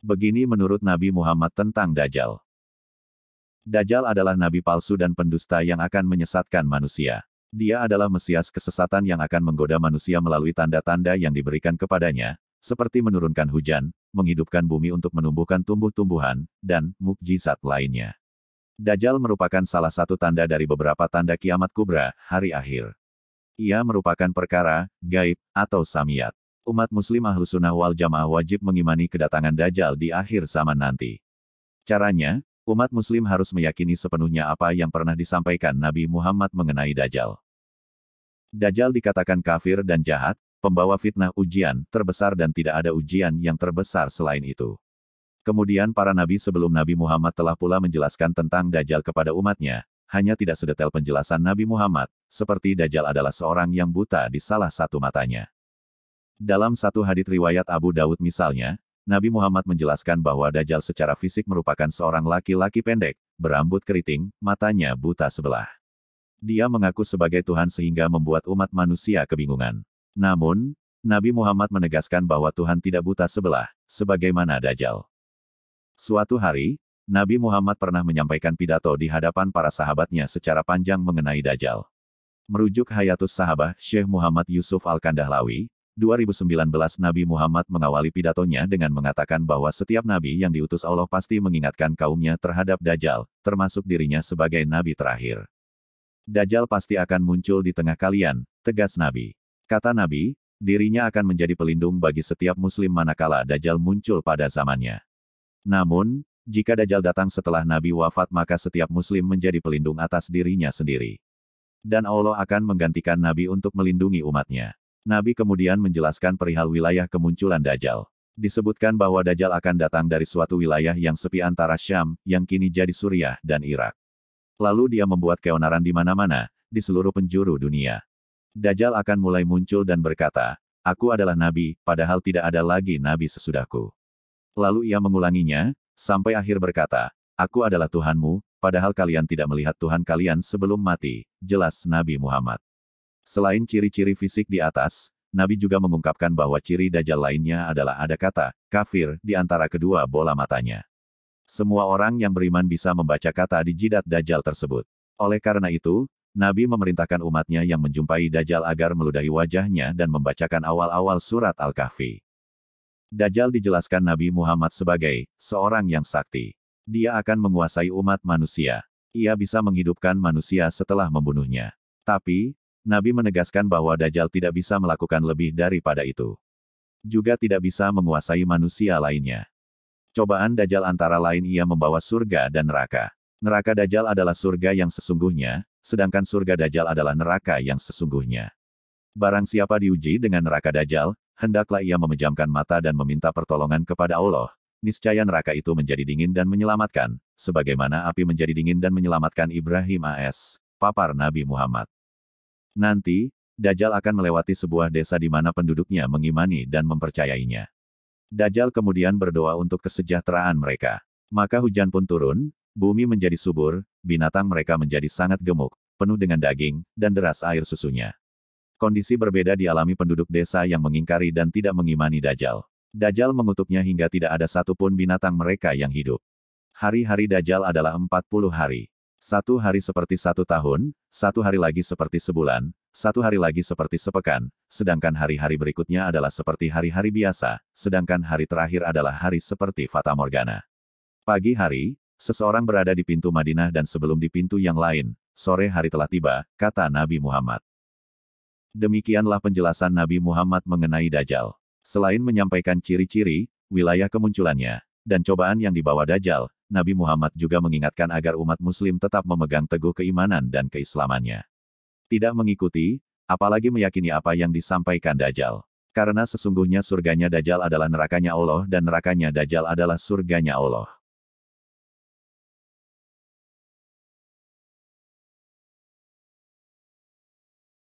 Begini menurut Nabi Muhammad tentang Dajjal. Dajjal adalah nabi palsu dan pendusta yang akan menyesatkan manusia. Dia adalah Mesias kesesatan yang akan menggoda manusia melalui tanda-tanda yang diberikan kepadanya, seperti menurunkan hujan, menghidupkan bumi untuk menumbuhkan tumbuh-tumbuhan, dan mukjizat lainnya. Dajjal merupakan salah satu tanda dari beberapa tanda kiamat kubra, hari akhir. Ia merupakan perkara gaib atau samiyat. Umat Muslim Ahlus Sunnah wal Jamaah wajib mengimani kedatangan Dajjal di akhir zaman nanti. Caranya, umat Muslim harus meyakini sepenuhnya apa yang pernah disampaikan Nabi Muhammad mengenai Dajjal. Dajjal dikatakan kafir dan jahat, pembawa fitnah ujian terbesar dan tidak ada ujian yang terbesar selain itu. Kemudian para nabi sebelum Nabi Muhammad telah pula menjelaskan tentang Dajjal kepada umatnya, hanya tidak sedetail penjelasan Nabi Muhammad, seperti Dajjal adalah seorang yang buta di salah satu matanya. Dalam satu hadits riwayat Abu Dawud misalnya, Nabi Muhammad menjelaskan bahwa Dajjal secara fisik merupakan seorang laki-laki pendek, berambut keriting, matanya buta sebelah. Dia mengaku sebagai Tuhan sehingga membuat umat manusia kebingungan. Namun, Nabi Muhammad menegaskan bahwa Tuhan tidak buta sebelah, sebagaimana Dajjal. Suatu hari, Nabi Muhammad pernah menyampaikan pidato di hadapan para sahabatnya secara panjang mengenai Dajjal. Merujuk Hayatus Sahabah Syekh Muhammad Yusuf Al-Kandahlawi, 2019 Nabi Muhammad mengawali pidatonya dengan mengatakan bahwa setiap nabi yang diutus Allah pasti mengingatkan kaumnya terhadap Dajjal, termasuk dirinya sebagai nabi terakhir. Dajjal pasti akan muncul di tengah kalian, tegas Nabi. Kata Nabi, dirinya akan menjadi pelindung bagi setiap muslim manakala Dajjal muncul pada zamannya. Namun, jika Dajjal datang setelah Nabi wafat maka setiap muslim menjadi pelindung atas dirinya sendiri. Dan Allah akan menggantikan Nabi untuk melindungi umatnya. Nabi kemudian menjelaskan perihal wilayah kemunculan Dajjal. Disebutkan bahwa Dajjal akan datang dari suatu wilayah yang sepi antara Syam, yang kini jadi Suriah, dan Irak. Lalu dia membuat keonaran di mana-mana, di seluruh penjuru dunia. Dajjal akan mulai muncul dan berkata, "Aku adalah Nabi, padahal tidak ada lagi Nabi sesudahku." Lalu ia mengulanginya, sampai akhir berkata, "Aku adalah Tuhanmu, padahal kalian tidak melihat Tuhan kalian sebelum mati." Jelas Nabi Muhammad. Selain ciri-ciri fisik di atas, Nabi juga mengungkapkan bahwa ciri Dajjal lainnya adalah ada kata kafir di antara kedua bola matanya. Semua orang yang beriman bisa membaca kata di jidat Dajjal tersebut. Oleh karena itu, Nabi memerintahkan umatnya yang menjumpai Dajjal agar meludahi wajahnya dan membacakan awal-awal surat Al-Kahfi. Dajjal dijelaskan Nabi Muhammad sebagai seorang yang sakti. Dia akan menguasai umat manusia. Ia bisa menghidupkan manusia setelah membunuhnya. Tapi, Nabi menegaskan bahwa Dajjal tidak bisa melakukan lebih daripada itu. Juga tidak bisa menguasai manusia lainnya. Cobaan Dajjal antara lain ia membawa surga dan neraka. Neraka Dajjal adalah surga yang sesungguhnya, sedangkan surga Dajjal adalah neraka yang sesungguhnya. Barang siapa diuji dengan neraka Dajjal, hendaklah ia memejamkan mata dan meminta pertolongan kepada Allah. Niscaya neraka itu menjadi dingin dan menyelamatkan, sebagaimana api menjadi dingin dan menyelamatkan Ibrahim AS. Papar Nabi Muhammad. Nanti, Dajjal akan melewati sebuah desa di mana penduduknya mengimani dan mempercayainya. Dajjal kemudian berdoa untuk kesejahteraan mereka. Maka hujan pun turun, bumi menjadi subur, binatang mereka menjadi sangat gemuk, penuh dengan daging, dan deras air susunya. Kondisi berbeda dialami penduduk desa yang mengingkari dan tidak mengimani Dajjal. Dajjal mengutuknya hingga tidak ada satupun binatang mereka yang hidup. Hari-hari Dajjal adalah 40 hari. Satu hari seperti satu tahun, satu hari lagi seperti sebulan, satu hari lagi seperti sepekan, sedangkan hari-hari berikutnya adalah seperti hari-hari biasa, sedangkan hari terakhir adalah hari seperti Fata Morgana. Pagi hari, seseorang berada di pintu Madinah dan sebelum di pintu yang lain, sore hari telah tiba, kata Nabi Muhammad. Demikianlah penjelasan Nabi Muhammad mengenai Dajjal. Selain menyampaikan ciri-ciri, wilayah kemunculannya, dan cobaan yang dibawa Dajjal, Nabi Muhammad juga mengingatkan agar umat muslim tetap memegang teguh keimanan dan keislamannya. Tidak mengikuti, apalagi meyakini apa yang disampaikan Dajjal. Karena sesungguhnya surganya Dajjal adalah nerakanya Allah dan nerakanya Dajjal adalah surganya Allah.